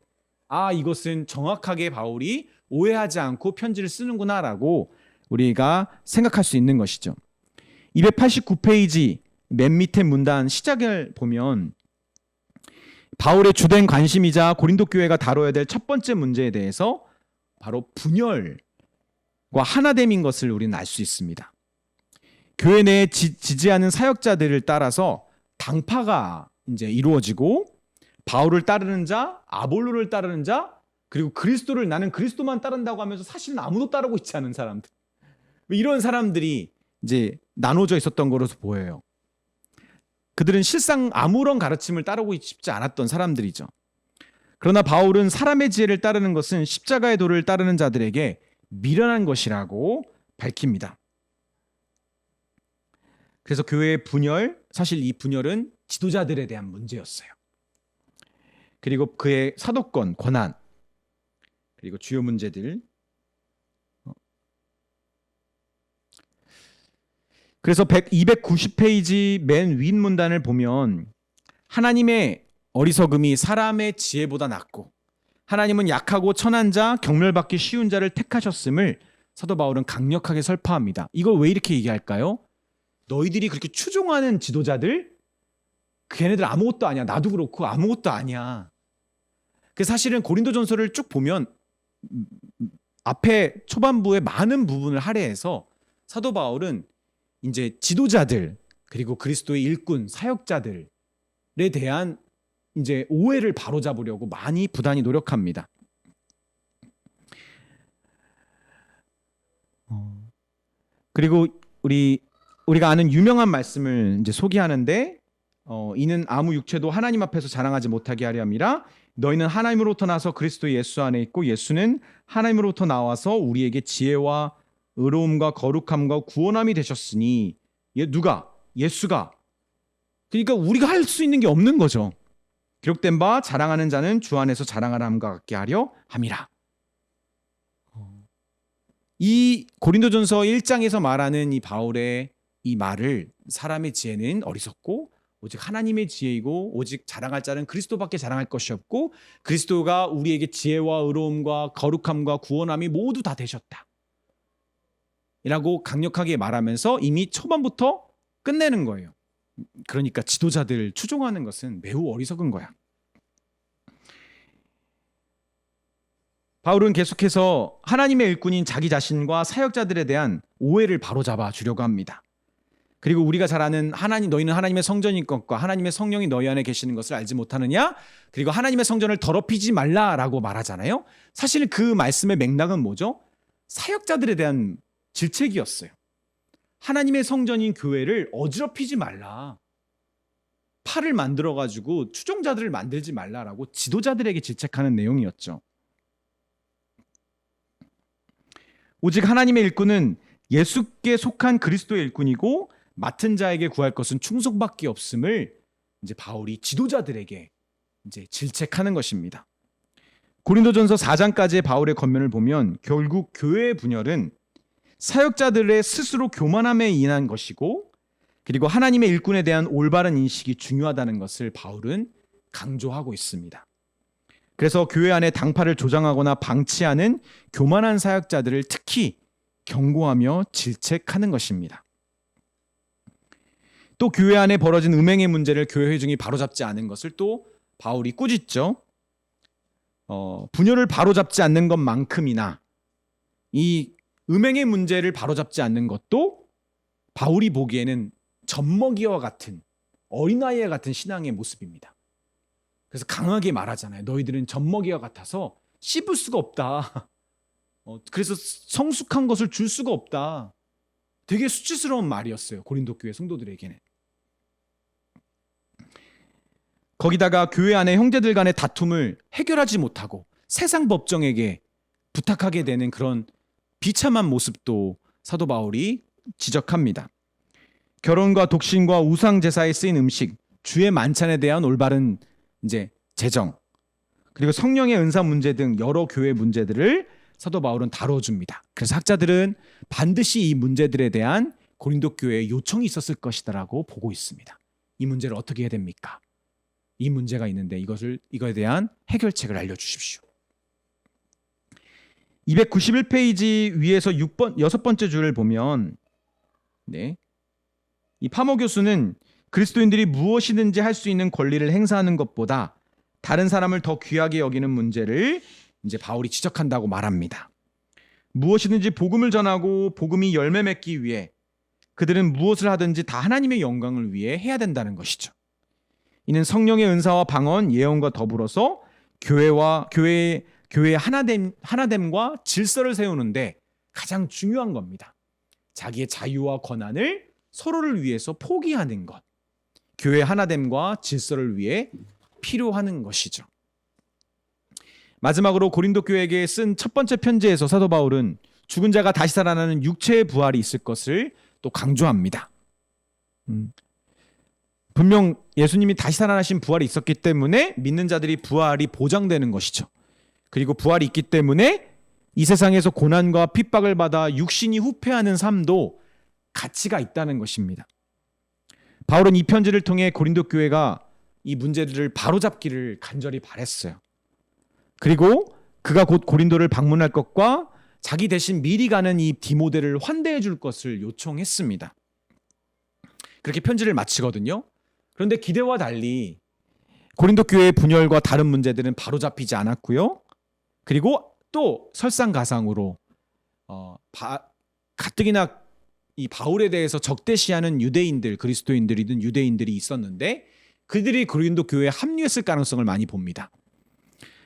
이것은 정확하게 바울이 오해하지 않고 편지를 쓰는구나라고 우리가 생각할 수 있는 것이죠. 289페이지 맨 밑에 문단 시작을 보면 바울의 주된 관심이자 고린도 교회가 다뤄야 될 첫 번째 문제에 대해서 바로 분열과 하나됨인 것을 우리는 알 수 있습니다. 교회 내에 지지하는 사역자들을 따라서 당파가 이제 이루어지고 바울을 따르는 자, 아볼로를 따르는 자, 그리고 그리스도를 나는 그리스도만 따른다고 하면서 사실은 아무도 따르고 있지 않은 사람들. 이런 사람들이 이제 나눠져 있었던 것으로 보여요. 그들은 실상 아무런 가르침을 따르고 싶지 않았던 사람들이죠. 그러나 바울은 사람의 지혜를 따르는 것은 십자가의 도를 따르는 자들에게 미련한 것이라고 밝힙니다. 그래서 교회의 분열, 사실 이 분열은 지도자들에 대한 문제였어요. 그리고 그의 사도권, 권한, 그리고 주요 문제들. 그래서 290페이지 맨 윗 문단을 보면 하나님의 어리석음이 사람의 지혜보다 낫고 하나님은 약하고 천한 자, 경멸받기 쉬운 자를 택하셨음을 사도 바울은 강력하게 설파합니다. 이걸 왜 이렇게 얘기할까요? 너희들이 그렇게 추종하는 지도자들, 걔네들 아무것도 아니야. 나도 그렇고 아무것도 아니야. 그 사실은 고린도전서를 쭉 보면 앞에 초반부의 많은 부분을 할애해서 사도 바울은 이제 지도자들 그리고 그리스도의 일꾼 사역자들에 대한 이제 오해를 바로잡으려고 많이 부단히 노력합니다. 그리고 우리가 아는 유명한 말씀을 이제 소개하는데 이는 아무 육체도 하나님 앞에서 자랑하지 못하게 하려 함이라 너희는 하나님으로부터 나서 그리스도 예수 안에 있고 예수는 하나님으로부터 나와서 우리에게 지혜와 의로움과 거룩함과 구원함이 되셨으니 누가? 예수가. 그러니까 우리가 할 수 있는 게 없는 거죠. 기록된 바 자랑하는 자는 주 안에서 자랑하라 함과 같게 하려 함이라. 이 고린도전서 1장에서 말하는 이 바울의 이 말을 사람의 지혜는 어리석고 오직 하나님의 지혜이고 오직 자랑할 자는 그리스도밖에 자랑할 것이 없고 그리스도가 우리에게 지혜와 의로움과 거룩함과 구원함이 모두 다 되셨다 라고 강력하게 말하면서 이미 초반부터 끝내는 거예요. 그러니까 지도자들 추종하는 것은 매우 어리석은 거야. 바울은 계속해서 하나님의 일꾼인 자기 자신과 사역자들에 대한 오해를 바로잡아 주려고 합니다. 그리고 우리가 잘 아는 너희는 하나님의 성전인 것과 하나님의 성령이 너희 안에 계시는 것을 알지 못하느냐? 그리고 하나님의 성전을 더럽히지 말라라고 말하잖아요. 사실 그 말씀의 맥락은 뭐죠? 사역자들에 대한 질책이었어요. 하나님의 성전인 교회를 어지럽히지 말라. 팔을 만들어가지고 추종자들을 만들지 말라라고 지도자들에게 질책하는 내용이었죠. 오직 하나님의 일꾼은 예수께 속한 그리스도의 일꾼이고 맡은 자에게 구할 것은 충성밖에 없음을 이제 바울이 지도자들에게 이제 질책하는 것입니다. 고린도전서 4장까지의 바울의 권면을 보면 결국 교회의 분열은 사역자들의 스스로 교만함에 인한 것이고 그리고 하나님의 일꾼에 대한 올바른 인식이 중요하다는 것을 바울은 강조하고 있습니다. 그래서 교회 안에 당파를 조장하거나 방치하는 교만한 사역자들을 특히 경고하며 질책하는 것입니다. 또 교회 안에 벌어진 음행의 문제를 교회 회중이 바로잡지 않은 것을 또 바울이 꾸짖죠. 분열을 바로잡지 않는 것만큼이나 이 음행의 문제를 바로잡지 않는 것도 바울이 보기에는 젖먹이와 같은 어린아이와 같은 신앙의 모습입니다. 그래서 강하게 말하잖아요. 너희들은 젖먹이와 같아서 씹을 수가 없다. 그래서 성숙한 것을 줄 수가 없다. 되게 수치스러운 말이었어요. 고린도 교회 성도들에게는. 거기다가 교회 안에 형제들 간의 다툼을 해결하지 못하고 세상 법정에게 부탁하게 되는 그런 비참한 모습도 사도 바울이 지적합니다. 결혼과 독신과 우상 제사에 쓰인 음식, 주의 만찬에 대한 올바른 이제 재정, 그리고 성령의 은사 문제 등 여러 교회 문제들을 사도 바울은 다뤄줍니다. 그래서 학자들은 반드시 이 문제들에 대한 고린도 교회의 요청이 있었을 것이다라고 보고 있습니다. 이 문제를 어떻게 해야 됩니까? 이 문제가 있는데 이거에 대한 해결책을 알려주십시오. 291페이지 위에서 6번째 줄을 보면 네. 이 파모 교수는 그리스도인들이 무엇이든지 할 수 있는 권리를 행사하는 것보다 다른 사람을 더 귀하게 여기는 문제를 이제 바울이 지적한다고 말합니다. 무엇이든지 복음을 전하고 복음이 열매 맺기 위해 그들은 무엇을 하든지 다 하나님의 영광을 위해 해야 된다는 것이죠. 이는 성령의 은사와 방언, 예언과 더불어서 교회의 하나됨과 질서를 세우는데 가장 중요한 겁니다. 자기의 자유와 권한을 서로를 위해서 포기하는 것. 교회 하나됨과 질서를 위해 필요하는 것이죠. 마지막으로 고린도 교회에게 쓴 첫 번째 편지에서 사도 바울은 죽은 자가 다시 살아나는 육체의 부활이 있을 것을 또 강조합니다. 분명 예수님이 다시 살아나신 부활이 있었기 때문에 믿는 자들이 부활이 보장되는 것이죠. 그리고 부활이 있기 때문에 이 세상에서 고난과 핍박을 받아 육신이 후패하는 삶도 가치가 있다는 것입니다. 바울은 이 편지를 통해 고린도 교회가 이 문제들을 바로잡기를 간절히 바랬어요. 그리고 그가 곧 고린도를 방문할 것과 자기 대신 미리 가는 이 디모데를 환대해 줄 것을 요청했습니다. 그렇게 편지를 마치거든요. 그런데 기대와 달리 고린도 교회의 분열과 다른 문제들은 바로잡히지 않았고요. 그리고 또 설상가상으로 가뜩이나 이 바울에 대해서 적대시하는 유대인들, 그리스도인들이든 유대인들이 있었는데 그들이 고린도 교회에 합류했을 가능성을 많이 봅니다.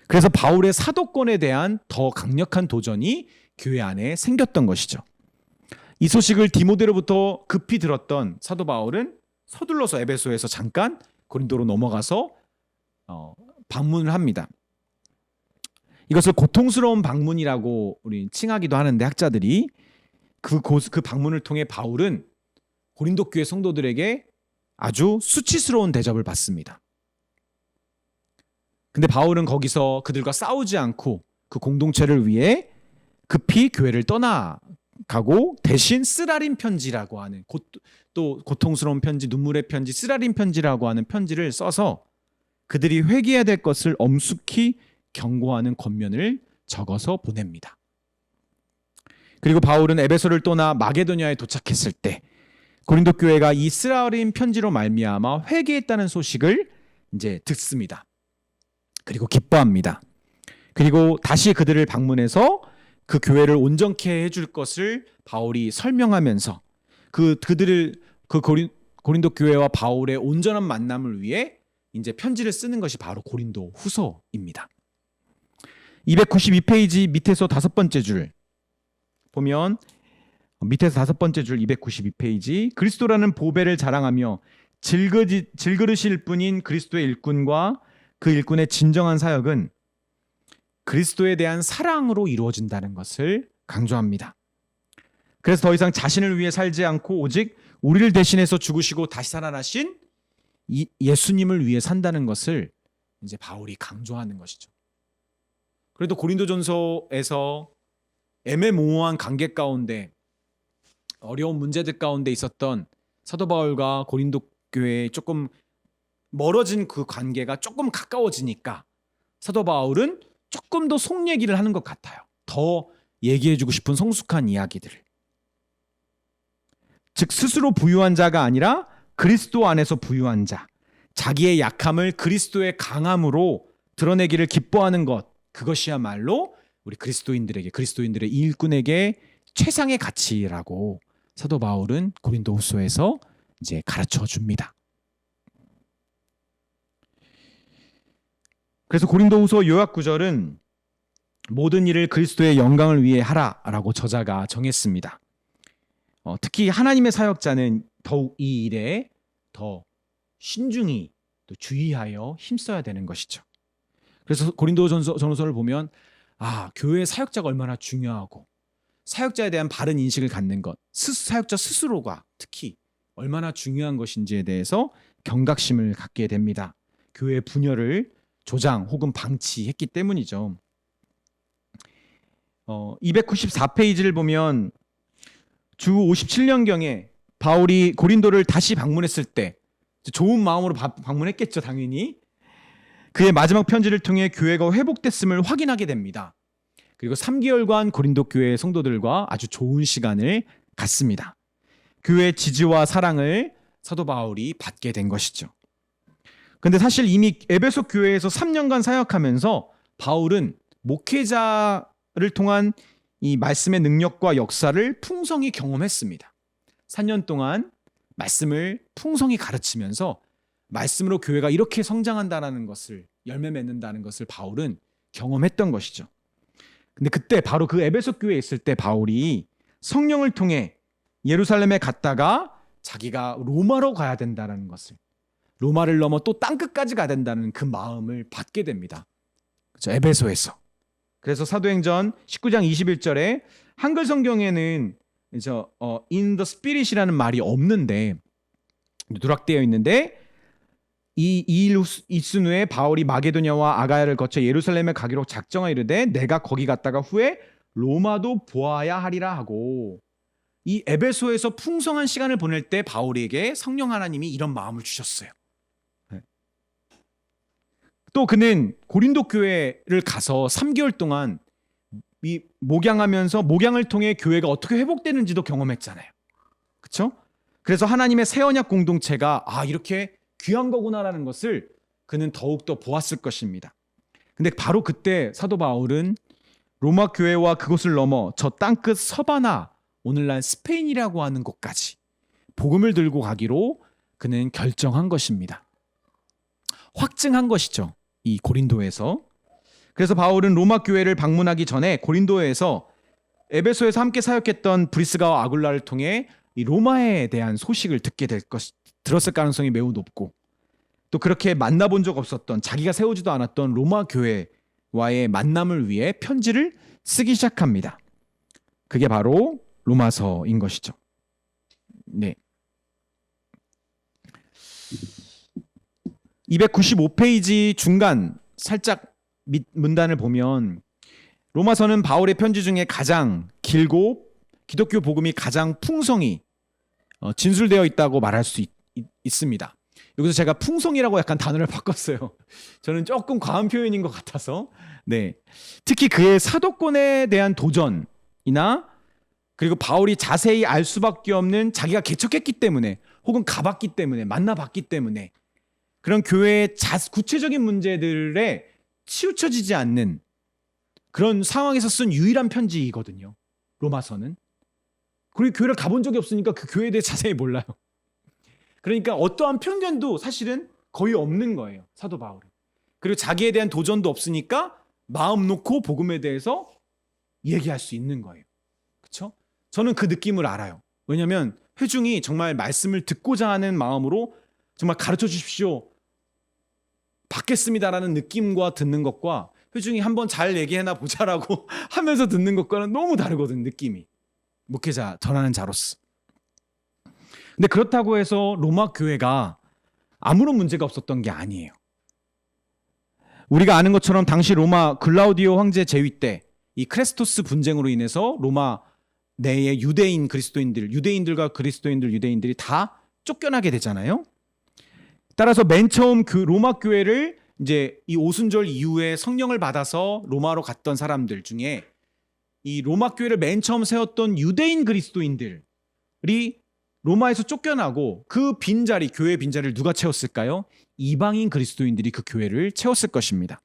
그래서 바울의 사도권에 대한 더 강력한 도전이 교회 안에 생겼던 것이죠. 이 소식을 디모데로부터 급히 들었던 사도 바울은 서둘러서 에베소에서 잠깐 고린도로 넘어가서 방문을 합니다. 이것을 고통스러운 방문이라고 우리 칭하기도 하는데 학자들이 그 방문을 통해 바울은 고린도 교회 성도들에게 아주 수치스러운 대접을 받습니다. 근데 바울은 거기서 그들과 싸우지 않고 그 공동체를 위해 급히 교회를 떠나가고 대신 쓰라린 편지라고 하는 또 고통스러운 편지, 눈물의 편지, 쓰라린 편지라고 하는 편지를 써서 그들이 회개해야 될 것을 엄숙히 경고하는 권면을 적어서 보냅니다. 그리고 바울은 에베소를 떠나 마게도냐에 도착했을 때 고린도 교회가 이 쓰라린 편지로 말미암아 회개했다는 소식을 이제 듣습니다. 그리고 기뻐합니다. 그리고 다시 그들을 방문해서 그 교회를 온전케 해줄 것을 바울이 설명하면서 고린도 교회와 바울의 온전한 만남을 위해 이제 편지를 쓰는 것이 바로 고린도 후서입니다. 292페이지 밑에서 5번째 줄 보면 밑에서 5번째 줄 292페이지 그리스도라는 보배를 자랑하며 질그릇일 뿐인 그리스도의 일꾼과 그 일꾼의 진정한 사역은 그리스도에 대한 사랑으로 이루어진다는 것을 강조합니다. 그래서 더 이상 자신을 위해 살지 않고 오직 우리를 대신해서 죽으시고 다시 살아나신 예수님을 위해 산다는 것을 이제 바울이 강조하는 것이죠. 그래도 고린도전서에서 애매모호한 관계 가운데 어려운 문제들 가운데 있었던 사도 바울과 고린도 교회의 조금 멀어진 그 관계가 조금 가까워지니까 사도 바울은 조금 더 속 얘기를 하는 것 같아요. 더 얘기해주고 싶은 성숙한 이야기들을. 즉 스스로 부유한 자가 아니라 그리스도 안에서 부유한 자, 자기의 약함을 그리스도의 강함으로 드러내기를 기뻐하는 것, 그것이야말로 우리 그리스도인들의 일꾼에게 최상의 가치라고 사도 바울은 고린도후서에서 이제 가르쳐 줍니다. 그래서 고린도후서 요약 구절은 모든 일을 그리스도의 영광을 위해 하라라고 저자가 정했습니다. 특히 하나님의 사역자는 더욱 이 일에 더 신중히 또 주의하여 힘써야 되는 것이죠. 그래서 고린도전서를 보면 교회의 사역자가 얼마나 중요하고 사역자에 대한 바른 인식을 갖는 것, 사역자 스스로가 특히 얼마나 중요한 것인지에 대해서 경각심을 갖게 됩니다. 교회의 분열을 조장 혹은 방치했기 때문이죠. 294페이지를 보면 주 57년경에 바울이 고린도를 다시 방문했을 때 좋은 마음으로 방문했겠죠, 당연히. 그의 마지막 편지를 통해 교회가 회복됐음을 확인하게 됩니다. 그리고 3개월간 고린도 교회 성도들과 아주 좋은 시간을 갖습니다. 교회의 지지와 사랑을 사도 바울이 받게 된 것이죠. 근데 사실 이미 에베소 교회에서 3년간 사역하면서 바울은 목회자를 통한 이 말씀의 능력과 역사를 풍성히 경험했습니다. 4년 동안 말씀을 풍성히 가르치면서 말씀으로 교회가 이렇게 성장한다는 것을, 열매 맺는다는 것을 바울은 경험했던 것이죠. 근데 그때 바로 그 에베소 교회에 있을 때 바울이 성령을 통해 예루살렘에 갔다가 자기가 로마로 가야 된다는 것을, 로마를 넘어 또 땅끝까지 가야 된다는 그 마음을 받게 됩니다. 그렇죠? 에베소에서. 그래서 사도행전 19장 21절에 한글 성경에는 in the spirit이라는 말이 없는데, 누락되어 있는데, 이 일 있은 후에 바울이 마게도냐와 아가야를 거쳐 예루살렘에 가기로 작정하여 이르되 내가 거기 갔다가 후에 로마도 보아야 하리라 하고, 이 에베소에서 풍성한 시간을 보낼 때 바울에게 성령 하나님이 이런 마음을 주셨어요. 또 그는 고린도 교회를 가서 3개월 동안 목양하면서 목양을 통해 교회가 어떻게 회복되는지도 경험했잖아요. 그렇죠? 그래서 하나님의 새 언약 공동체가 이렇게 귀한 거구나라는 것을 그는 더욱더 보았을 것입니다. 근데 바로 그때 사도 바울은 로마 교회와 그곳을 넘어 저 땅끝 서바나, 오늘날 스페인이라고 하는 곳까지 복음을 들고 가기로 그는 결정한 것입니다. 확증한 것이죠. 이 고린도에서. 그래서 바울은 로마 교회를 방문하기 전에 고린도에서 에베소에서 함께 사역했던 브리스가와 아굴라를 통해 이 로마에 대한 소식을 들었을 가능성이 매우 높고, 또 그렇게 만나본 적 없었던, 자기가 세우지도 않았던 로마 교회와의 만남을 위해 편지를 쓰기 시작합니다. 그게 바로 로마서인 것이죠. 네. 295페이지 중간 살짝 밑 문단을 보면 로마서는 바울의 편지 중에 가장 길고 기독교 복음이 가장 풍성히 진술되어 있다고 말할 수 있습니다. 여기서 제가 풍성이라고 약간 단어를 바꿨어요. 저는 조금 과한 표현인 것 같아서. 네. 특히 그의 사도권에 대한 도전이나, 그리고 바울이 자세히 알 수밖에 없는, 자기가 개척했기 때문에 혹은 가봤기 때문에, 만나봤기 때문에 그런 교회의 구체적인 문제들에 치우쳐지지 않는 그런 상황에서 쓴 유일한 편지이거든요. 로마서는. 그리고 교회를 가본 적이 없으니까 그 교회에 대해 자세히 몰라요. 그러니까 어떠한 편견도 사실은 거의 없는 거예요, 사도 바울은. 그리고 자기에 대한 도전도 없으니까 마음 놓고 복음에 대해서 얘기할 수 있는 거예요. 그렇죠? 저는 그 느낌을 알아요. 왜냐하면 회중이 정말 말씀을 듣고자 하는 마음으로 정말 가르쳐 주십시오, 받겠습니다라는 느낌과 듣는 것과, 회중이 한번 잘 얘기해나 보자라고 하면서 듣는 것과는 너무 다르거든, 느낌이. 목회자, 전하는 자로서. 근데 그렇다고 해서 로마 교회가 아무런 문제가 없었던 게 아니에요. 우리가 아는 것처럼 당시 로마 글라우디오 황제 재위 때 이 크레스토스 분쟁으로 인해서 로마 내의 유대인들과 그리스도인들, 유대인들이 다 쫓겨나게 되잖아요. 따라서 맨 처음 그 로마 교회를 이제 이 오순절 이후에 성령을 받아서 로마로 갔던 사람들 중에 이 로마 교회를 맨 처음 세웠던 유대인 그리스도인들이 로마에서 쫓겨나고, 그 빈자리, 교회 빈자리를 누가 채웠을까요? 이방인 그리스도인들이 그 교회를 채웠을 것입니다.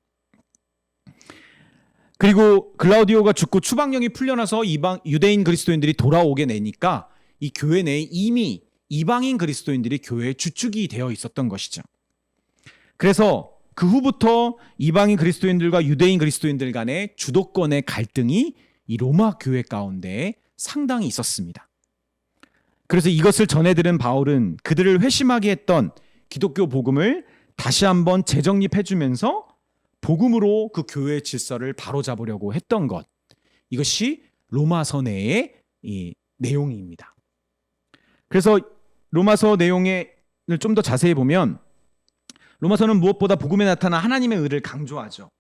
그리고 글라우디오가 죽고 추방령이 풀려나서 유대인 그리스도인들이 돌아오게 되니까 이 교회 내에 이미 이방인 그리스도인들이 교회의 주축이 되어 있었던 것이죠. 그래서 그 후부터 이방인 그리스도인들과 유대인 그리스도인들 간의 주도권의 갈등이 이 로마 교회 가운데 상당히 있었습니다. 그래서 이것을 전해들은 바울은 그들을 회심하게 했던 기독교 복음을 다시 한번 재정립해주면서 복음으로 그 교회의 질서를 바로잡으려고 했던 것, 이것이 로마서 내의 이 내용입니다. 그래서 로마서 내용을 좀 더 자세히 보면, 로마서는 무엇보다 복음에 나타난 하나님의 의를 강조하죠.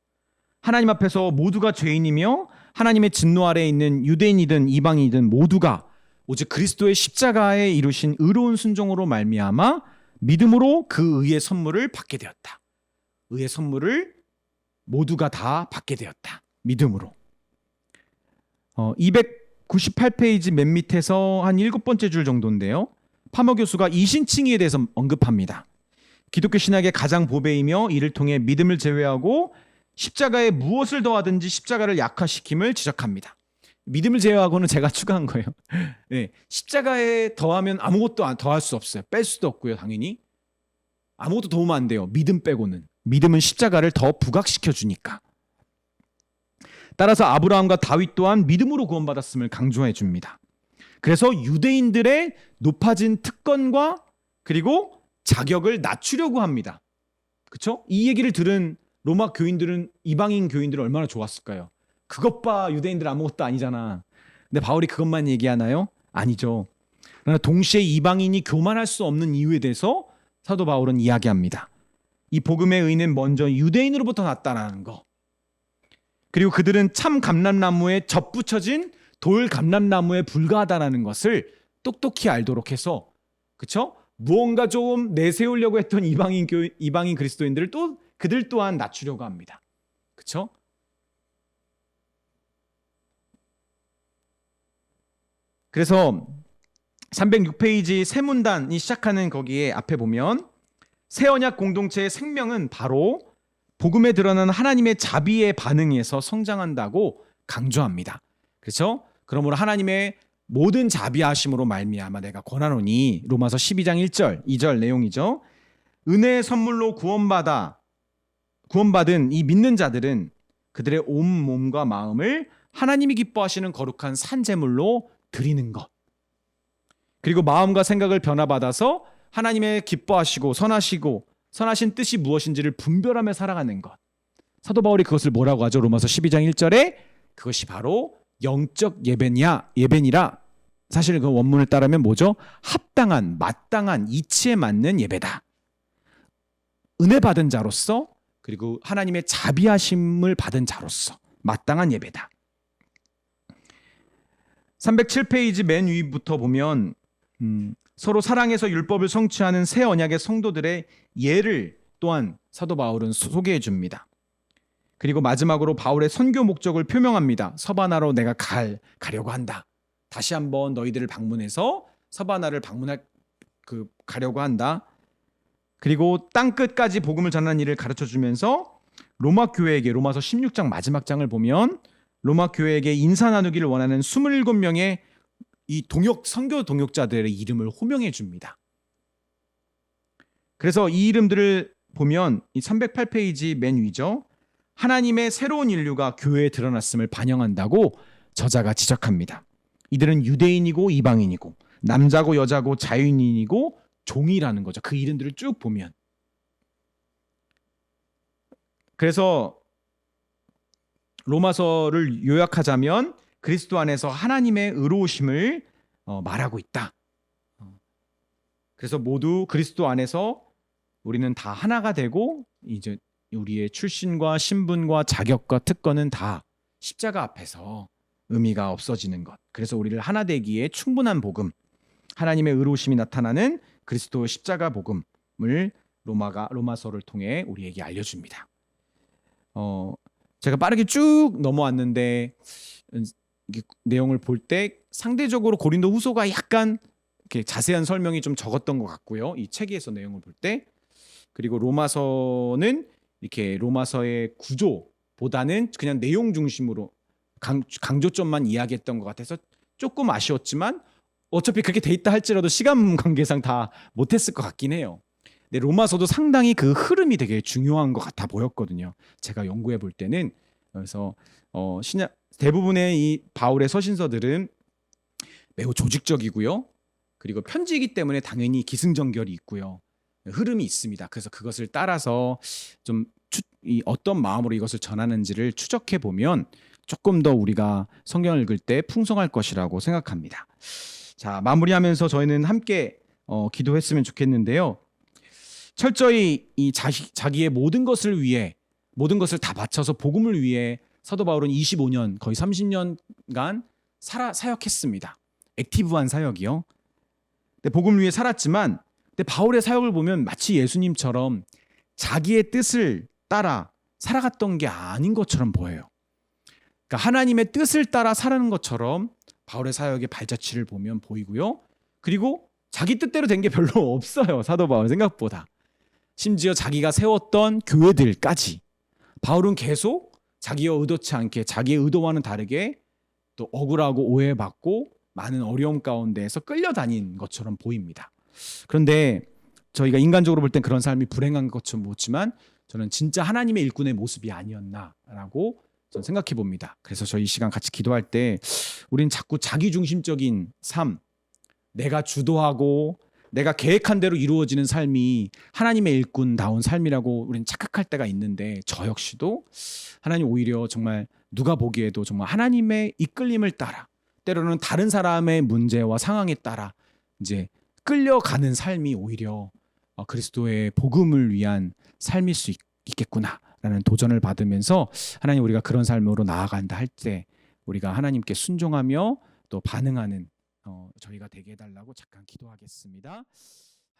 하나님 앞에서 모두가 죄인이며 하나님의 진노 아래에 있는 유대인이든 이방인이든 모두가 오직 그리스도의 십자가에 이루신 의로운 순종으로 말미암아 믿음으로 그 의의 선물을 받게 되었다. 의의 선물을 모두가 다 받게 되었다. 믿음으로. 298페이지 맨 밑에서 한 7번째 줄 정도인데요. 파머 교수가 이신칭의에 대해서 언급합니다. 기독교 신학의 가장 보배이며 이를 통해 믿음을 제외하고 십자가에 무엇을 더하든지 십자가를 약화시킴을 지적합니다. 믿음을 제외하고는 제가 추가한 거예요. 네, 십자가에 더하면 아무것도 더할 수 없어요. 뺄 수도 없고요. 당연히 아무것도 도우면 안 돼요. 믿음 빼고는. 믿음은 십자가를 더 부각시켜 주니까. 따라서 아브라함과 다윗 또한 믿음으로 구원받았음을 강조해 줍니다. 그래서 유대인들의 높아진 특권과 그리고 자격을 낮추려고 합니다. 그렇죠? 이 얘기를 들은 로마 교인들은, 이방인 교인들은 얼마나 좋았을까요? 그것 봐, 유대인들 아무것도 아니잖아. 근데 바울이 그것만 얘기하나요? 아니죠. 그러나 동시에 이방인이 교만할 수 없는 이유에 대해서 사도 바울은 이야기합니다. 이 복음의 의는 먼저 유대인으로부터 났다라는 거. 그리고 그들은 참 감람나무에 접붙여진 돌 감람나무에 불과하다라는 것을 똑똑히 알도록 해서, 그렇죠? 무언가 좀 내세우려고 했던 이방인 그리스도인들을 또 그들 또한 낮추려고 합니다. 그렇죠? 그래서 306페이지 새 문단이 시작하는 거기에 앞에 보면 새 언약 공동체의 생명은 바로 복음에 드러나는 하나님의 자비에 반응해서 성장한다고 강조합니다. 그렇죠? 그러므로 하나님의 모든 자비하심으로 말미암아 내가 권하노니, 로마서 12장 1절 2절 내용이죠. 은혜의 선물로 구원받은 이 믿는 자들은 그들의 온 몸과 마음을 하나님이 기뻐하시는 거룩한 산제물로 드리는 것, 그리고 마음과 생각을 변화받아서 하나님의 기뻐하시고 선하신 뜻이 무엇인지를 분별하며 살아가는 것. 사도 바울이 그것을 뭐라고 하죠? 로마서 12장 1절에 그것이 바로 영적 예배니라. 사실 그 원문을 따르면 뭐죠? 합당한, 마땅한, 이치에 맞는 예배다. 은혜 받은 자로서, 그리고 하나님의 자비하심을 받은 자로서 마땅한 예배다. 307페이지 맨 위부터 보면 서로 사랑해서 율법을 성취하는 새 언약의 성도들의 예를 또한 사도 바울은 소개해 줍니다. 그리고 마지막으로 바울의 선교 목적을 표명합니다. 서바나로 내가 가려고 한다. 다시 한번 너희들을 방문해서 서바나를 가려고 한다. 그리고 땅 끝까지 복음을 전하는 일을 가르쳐 주면서 로마 교회에게, 로마서 16장 마지막 장을 보면 로마 교회에게 인사 나누기를 원하는 27명의 이 선교 동역자들의 이름을 호명해 줍니다. 그래서 이 이름들을 보면 이 308페이지 맨 위죠. 하나님의 새로운 인류가 교회에 드러났음을 반영한다고 저자가 지적합니다. 이들은 유대인이고 이방인이고 남자고 여자고 자유인이고 종이라는 거죠. 그 이름들을 쭉 보면. 그래서 로마서를 요약하자면 그리스도 안에서 하나님의 의로우심을 말하고 있다. 그래서 모두 그리스도 안에서 우리는 다 하나가 되고 이제 우리의 출신과 신분과 자격과 특권은 다 십자가 앞에서 의미가 없어지는 것. 그래서 우리를 하나 되기에 충분한 복음, 하나님의 의로우심이 나타나는 그리스도 십자가 복음을 로마서를 통해 우리에게 알려줍니다. 제가 빠르게 쭉 넘어왔는데 내용을 볼 때 상대적으로 고린도 후서가 약간 이렇게 자세한 설명이 좀 적었던 것 같고요. 이 책에서 내용을 볼 때. 그리고 로마서는 이렇게 로마서의 구조보다는 그냥 내용 중심으로 강조점만 이야기했던 것 같아서 조금 아쉬웠지만 어차피 그렇게 돼 있다 할지라도 시간 관계상 다 못했을 것 같긴 해요. 근데 로마서도 상당히 그 흐름이 되게 중요한 것 같아 보였거든요. 제가 연구해 볼 때는. 그래서 대부분의 이 바울의 서신서들은 매우 조직적이고요. 그리고 편지이기 때문에 당연히 기승전결이 있고요. 흐름이 있습니다. 그래서 그것을 따라서 좀 어떤 마음으로 이것을 전하는지를 추적해 보면 조금 더 우리가 성경을 읽을 때 풍성할 것이라고 생각합니다. 자, 마무리하면서 저희는 함께 기도했으면 좋겠는데요. 철저히 이 자기의 모든 것을 위해, 모든 것을 다 바쳐서 복음을 위해 사도 바울은 25년, 거의 30년간 사역했습니다. 액티브한 사역이요. 근데 복음을 위해 살았지만, 근데 바울의 사역을 보면 마치 예수님처럼 자기의 뜻을 따라 살아갔던 게 아닌 것처럼 보여요. 그러니까 하나님의 뜻을 따라 살아가는 것처럼 바울의 사역의 발자취를 보면 보이고요. 그리고 자기 뜻대로 된 게 별로 없어요. 사도 바울 생각보다. 심지어 자기가 세웠던 교회들까지 바울은 계속 자기와 의도치 않게 자기의 의도와는 다르게 또 억울하고 오해받고 많은 어려움 가운데에서 끌려다닌 것처럼 보입니다. 그런데 저희가 인간적으로 볼 땐 그런 삶이 불행한 것처럼 보지만 저는 진짜 하나님의 일꾼의 모습이 아니었나라고 저는 생각해 봅니다. 그래서 저희 이 시간 같이 기도할 때 우린 자꾸 자기중심적인 삶, 내가 주도하고 내가 계획한 대로 이루어지는 삶이 하나님의 일꾼다운 삶이라고 우리는 착각할 때가 있는데 저 역시도 하나님 오히려 정말 누가 보기에도 정말 하나님의 이끌림을 따라 때로는 다른 사람의 문제와 상황에 따라 이제 끌려가는 삶이 오히려 그리스도의 복음을 위한 삶일 수 있겠구나라는 도전을 받으면서 하나님 우리가 그런 삶으로 나아간다 할 때 우리가 하나님께 순종하며 또 반응하는 저희가 되게 해달라고 잠깐 기도하겠습니다.